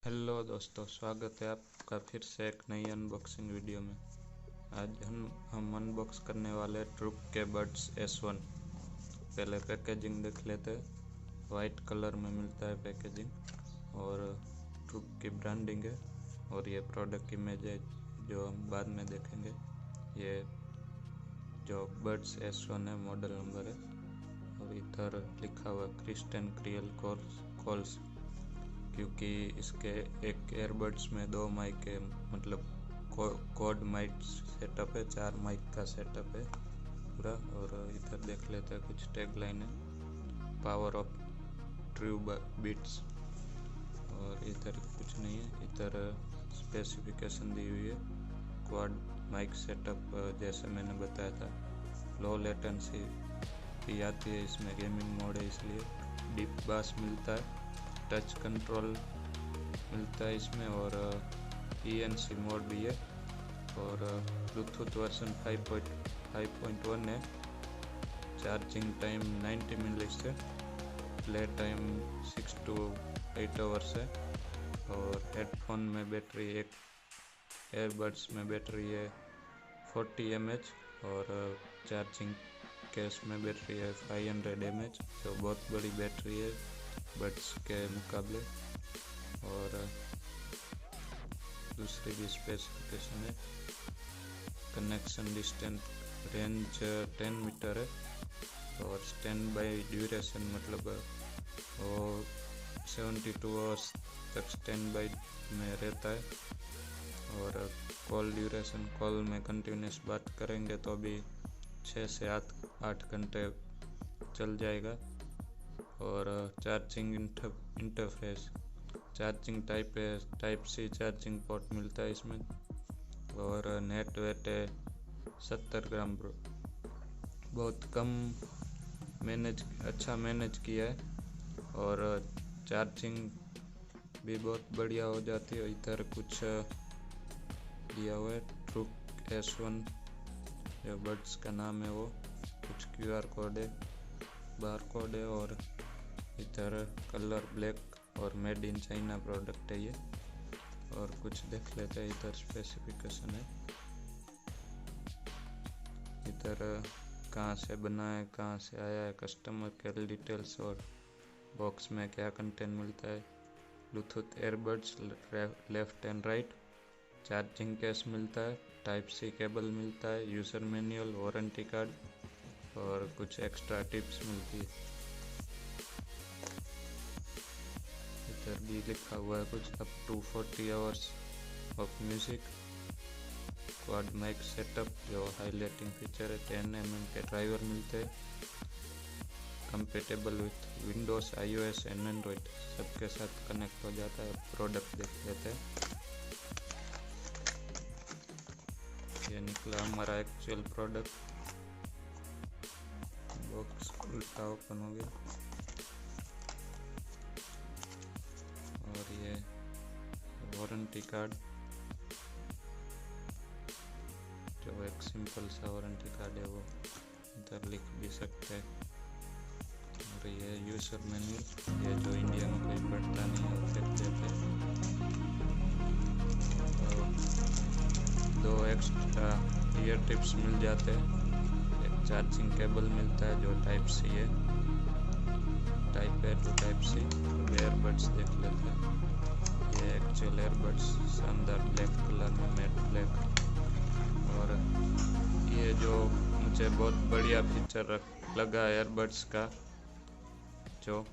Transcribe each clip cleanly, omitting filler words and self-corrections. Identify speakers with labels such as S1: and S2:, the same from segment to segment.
S1: Hello दोस्तों, स्वागत है आपका फिर से एक नई अनबॉक्सिंग वीडियो में। आज हम अनबॉक्स करने वाले ट्रूक के बड्स S1। पहले पैकेजिंग देख लेते हैं। वाइट कलर में मिलता है पैकेजिंग और ट्रूक की ब्रांडिंग है और ये प्रोडक्ट इमेज है जो हम बाद में देखेंगे। ये जो बड्स S1 है मॉडल नंबर है और इधर लिखा हुआ क्रिस्टन क्रियल कॉल्स, क्योंकि इसके एक एयरबड्स में 2 माइक है, मतलब कोड माइक सेटअप है, 4 माइक का सेटअप है पूरा। और इधर देख लेते हैं कुछ टैग लाइन है, पावर ऑफ ट्रू बीट्स। और इधर कुछ नहीं है, इधर स्पेसिफिकेशन दी हुई है। क्वाड माइक सेटअप जैसे मैंने बताया था, लो लेटेंसी भी आती है इसमें, गेमिंग मोड है इसलिए। डीप बास मिलता है, टच कंट्रोल मिलता है इसमें और ENC मोड भी है और ब्लूटूथ वर्जन 5.1 है। चार्जिंग टाइम 90 मिनट से, प्ले टाइम 6 to 8 आवर्स है। और हेडफोन में बैटरी, एक एयरबड्स में बैटरी है 40 mAh और चार्जिंग केस में बैटरी है 500 mAh, जो बहुत बड़ी बैटरी है बड्स के मुकाबले। और दूसरी भी स्पेसिफिकेशन है। कनेक्शन डिस्टेंस रेंज 10 मीटर है और स्टैंड बाई ड्यूरेशन मतलब वो 72 आवर्स तक स्टैंड बाई में रहता है। और कॉल ड्यूरेशन, कॉल में कंटिन्यूस बात करेंगे तो भी 6 से 8 घंटे चल जाएगा। और charging interface, charging type C charging port मिलता है इसमें। और नेट वेट है 70 ग्राम, बहुत कम अच्छा मैनेज किया है और चार्जिंग भी बहुत बढ़िया हो जाती है। इधर कुछ दिया हुआ है, ट्रूक S1 जो बड्स का नाम है, वो कुछ QR कोड है, बार कोड है। और इधर कलर ब्लैक और मेड इन चाइना प्रोडक्ट है ये। और कुछ देख लेते हैं, इधर स्पेसिफिकेशन है, इधर कहाँ से बना है, कहाँ से आया है, कस्टमर केयर डिटेल्स और बॉक्स में क्या कंटेंट मिलता है। Bluetooth earbuds left and right, charging case मिलता है, टाइप C केबल मिलता है, यूज़र मैनुअल, वारंटी कार्ड और कुछ एक्स्ट्रा टिप्स मिलती है। इधर भी लिखा हुआ है कुछ up to 40 hours of music. Quad mic setup जो हाईलाइटिंग फीचर है, 10 mm के ड्राइवर मिलते हैं, compatible with Windows, iOS and Android, सबके साथ कनेक्ट हो जाता है। प्रोडक्ट देख लेते हैं। ये निकला हमारा एक्चुअल प्रोडक्ट, बॉक्स उल्टा ओपन हो गया। और ये वारंटी कार्ड, जो एक सिंपल सा वारंटी कार्ड है, वो इधर लिख भी सकते हैं। और ये यूज़र मैनुअल, ये जो इंडिया में कोई पढ़ता नहीं है फेंक देते हैं। और 2 एक्स्ट्रा ईयर टिप्स मिल जाते हैं, एक चार्जिंग केबल मिलता है जो टाइप C है, type A to type C। Earbuds देख लेते हैं, ये एक्चुअल एयरबड्स शानदार ब्लैक कलर में, मैट ब्लैक। और ये जो मुझे बहुत बढ़िया फीचर लगा एयरबड्स का, जो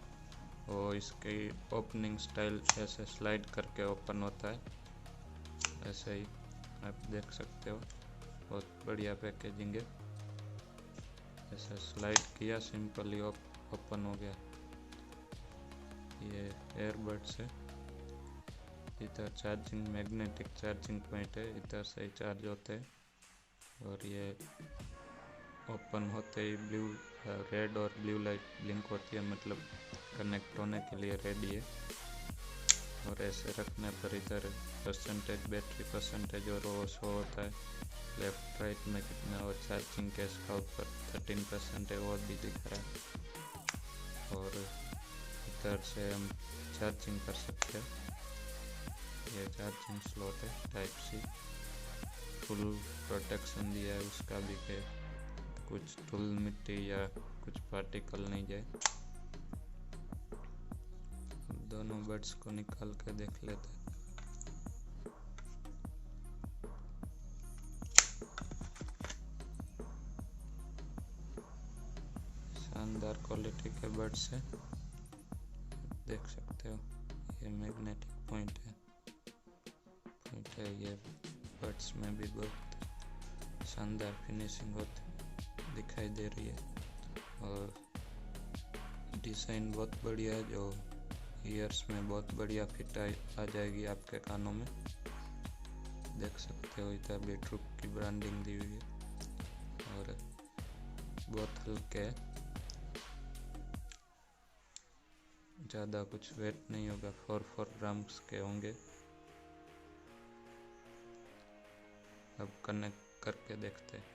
S1: वो इसकी ओपनिंग स्टाइल ऐसे स्लाइड करके ओपन होता है, ऐसे ही आप देख सकते हो। बहुत बढ़िया पैकेजिंग है, ऐसे स्लाइड किया, सिंपली ओपन हो गया। ये एयरबड्स है। इधर चार्जिंग, मैग्नेटिक चार्जिंग पॉइंट है, इधर से ही चार्ज होते हैं। और ये ओपन होते ही रेड और ब्लू लाइट ब्लिंक होती है, मतलब कनेक्ट होने के लिए रेडी है। और ऐसे रखने पर इधर परसेंटेज, बैटरी परसेंटेज और वो शो होता है, लेफ्ट राइट में कितना। और चार्जिंग केस का ऊपर 13% है, वो भी दिख रहा है। और इधर से हम चार्जिंग कर सकते हैं। ये चार्जिंग स्लॉट है टाइप सी। फुल प्रोटेक्शन दिया है उसका भी के कुछ धूल मिट्टी या कुछ पार्टिकल नहीं जाए। दोनों बड्स को निकाल के देख लेते हैं। शानदार क्वालिटी के बड्स है, देख सकते हो। ये मैग्नेटिक पॉइंट है ये बड्स में भी बहुत शानदार फिनिशिंग होती दिखाई दे रही है और डिज़ाइन बहुत बढ़िया है जो ईयर्स में बहुत बढ़िया फिट आ जाएगी आपके कानों में। देख सकते हो इधर भी ट्रूक की ब्रांडिंग दी हुई है और बहुत हल्के, ज़्यादा कुछ वेट नहीं होगा, 4 ग्राम्स के होंगे। अब कनेक्ट करके देखते हैं।